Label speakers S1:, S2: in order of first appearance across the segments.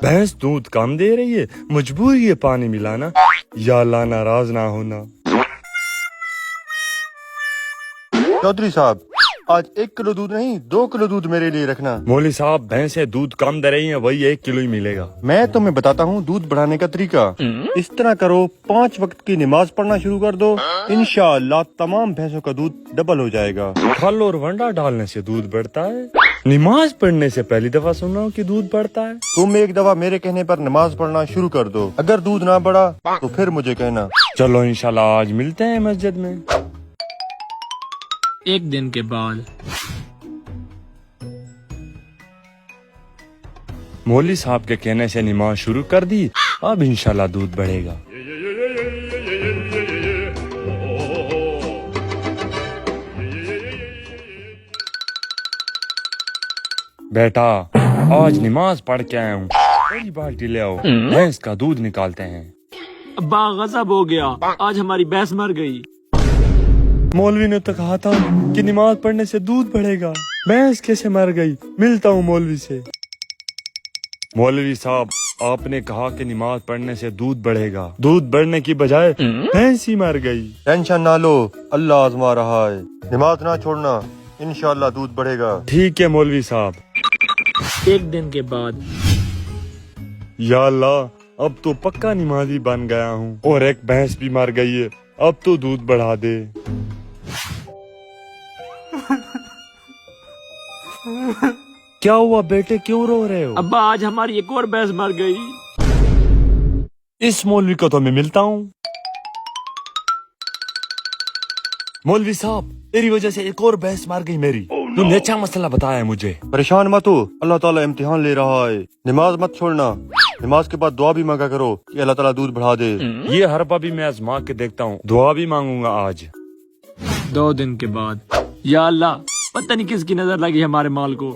S1: भैंस दूध कम दे रही है, मजबूरी है पानी मिलाना। या अल्लाह नाराज ना होना।
S2: चौधरी साहब, आज 1 किलो दूध नहीं 2 किलो दूध मेरे लिए रखना।
S1: मौलवी साहब, भैंसें दूध कम दे रही हैं, वही 1 किलो ही मिलेगा।
S2: मैं तुम्हें बताता हूँ दूध बढ़ाने का तरीका। इस तरह करो, 5 वक्त की नमाज पढ़ना शुरू कर दो, इंशाअल्लाह तमाम भैंसों का दूध डबल हो जाएगा।
S1: फल और वंडा डालने से दूध बढ़ता है? नमाज पढ़ने से पहली दफा सुन रहा हूँ कि दूध बढ़ता है।
S2: तुम एक दफा मेरे कहने पर नमाज पढ़ना शुरू कर दो, अगर दूध ना बढ़ा तो फिर मुझे कहना।
S1: चलो इंशाल्लाह आज मिलते हैं मस्जिद में।
S3: 1 दिन के बाद
S1: मौलवी साहब के कहने से नमाज शुरू कर दी, अब इंशाल्लाह दूध बढ़ेगा। बेटा, आज नमाज पढ़ के आया हूँ, बड़ी बाल्टी ले आओ, भैंस का दूध निकालते हैं।
S3: अब्बा गजब हो गया, आज हमारी भैंस मर गई।
S1: मौलवी ने तो कहा था कि नमाज पढ़ने से दूध बढ़ेगा, भैंस कैसे मर गई? मिलता हूँ मौलवी से। मौलवी साहब, आपने कहा कि नमाज पढ़ने से दूध बढ़ेगा, दूध बढ़ने की बजाय भैंस ही मर गई।
S2: टेंशन ना लो, अल्लाह आजमा रहा है, नमाज ना छोड़ना, इंशाअल्लाह दूध बढ़ेगा।
S1: ठीक है मौलवी साहब।
S3: 1 दिन के बाद
S1: या अल्लाह, अब तो पक्का नमाजी बन गया हूँ और एक भैंस भी मर गई है, अब तो दूध बढ़ा दे। क्या हुआ बेटे, क्यों रो रहे हो?
S3: अब्बा आज हमारी एक और भैंस मर गई।
S1: इस मौलवी को तो मैं मिलता हूँ। मौलवी साहब, तेरी वजह से एक और भैंस मर गई मेरी। तुमने अच्छा मसला बताया है मुझे।
S2: परेशान मत हो, अल्लाह ताला इम्तिहान ले रहा है, नमाज मत छोड़ना, नमाज के बाद दुआ भी मांगा करो कि अल्लाह ताला दूध बढ़ा दे।
S1: ये हरबा भी मैं आजमा के देखता हूँ, दुआ भी मांगूंगा आज।
S3: 2 दिन के बाद, या अल्लाह, पता नहीं किसकी नजर लगी हमारे माल को।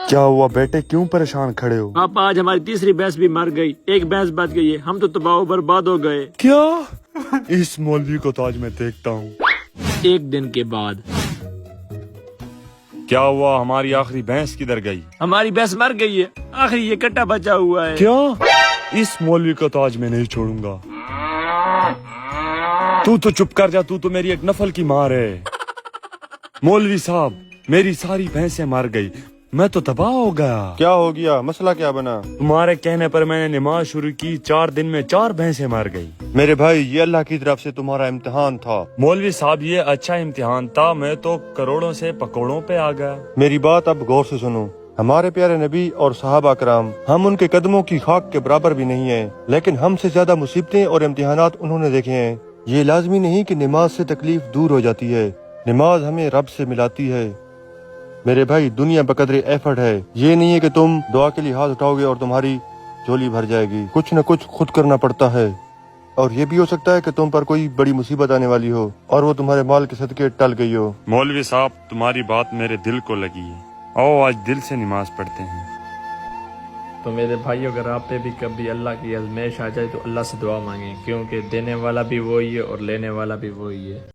S1: क्या हुआ बेटे, क्यों परेशान खड़े हो?
S3: पापा आज हमारी तीसरी भैंस भी मर गई, एक भैंस बच गई है, हम तो तबाह बर्बाद हो गए।
S1: क्या? इस मौलवी को तो आज मैं देखता हूँ।
S3: 1 दिन के बाद
S1: क्या हुआ, हमारी आखिरी भैंस किधर गई?
S3: हमारी भैंस मर गई है, आखिरी ये कट्टा बचा हुआ है।
S1: क्या? इस मौलवी को तो आज मैं नहीं छोड़ूंगा। तू तो चुप कर जा, तू तो मेरी एक नफल की मार है। मौलवी साहब, मेरी सारी भैंसें मर गई, मैं तो तबाह हो गया।
S2: क्या हो गया, मसला क्या बना?
S1: तुम्हारे कहने पर मैंने नमाज शुरू की, 4 दिन में 4 भैंसें मर गई।
S2: मेरे भाई, ये अल्लाह की तरफ से तुम्हारा इम्तिहान था।
S1: मौलवी साहब, ये अच्छा इम्तिहान था, मैं तो करोड़ों से पकौड़ों पे आ गया।
S2: मेरी बात अब गौर से सुनो। हमारे प्यारे नबी और सहाबा कराम, हम उनके कदमों की खाक के बराबर भी नहीं है, लेकिन हमसे ज्यादा मुसीबतें और इम्तिहानात उन्होंने देखे हैं। ये लाजमी नहीं कि नमाज से तकलीफ दूर हो जाती है, नमाज हमें रब से मिलाती है। मेरे भाई, दुनिया बकदरे एफर्ट है, ये नहीं है कि तुम दुआ के लिए हाथ उठाओगे और तुम्हारी झोली भर जाएगी। कुछ न कुछ खुद करना पड़ता है, और ये भी हो सकता है कि तुम पर कोई बड़ी मुसीबत आने वाली हो और वो तुम्हारे माल के सदके टल गई हो।
S1: मौलवी साहब, तुम्हारी बात मेरे दिल को लगी है, आओ आज दिल से नमाज पढ़ते हैं।
S3: तो मेरे भाई, अगर आप पे भी कभी अल्लाह की आजमाइश आ जाए तो अल्लाह से दुआ मांगे, क्योंकि देने वाला भी वही है और लेने वाला भी वही है।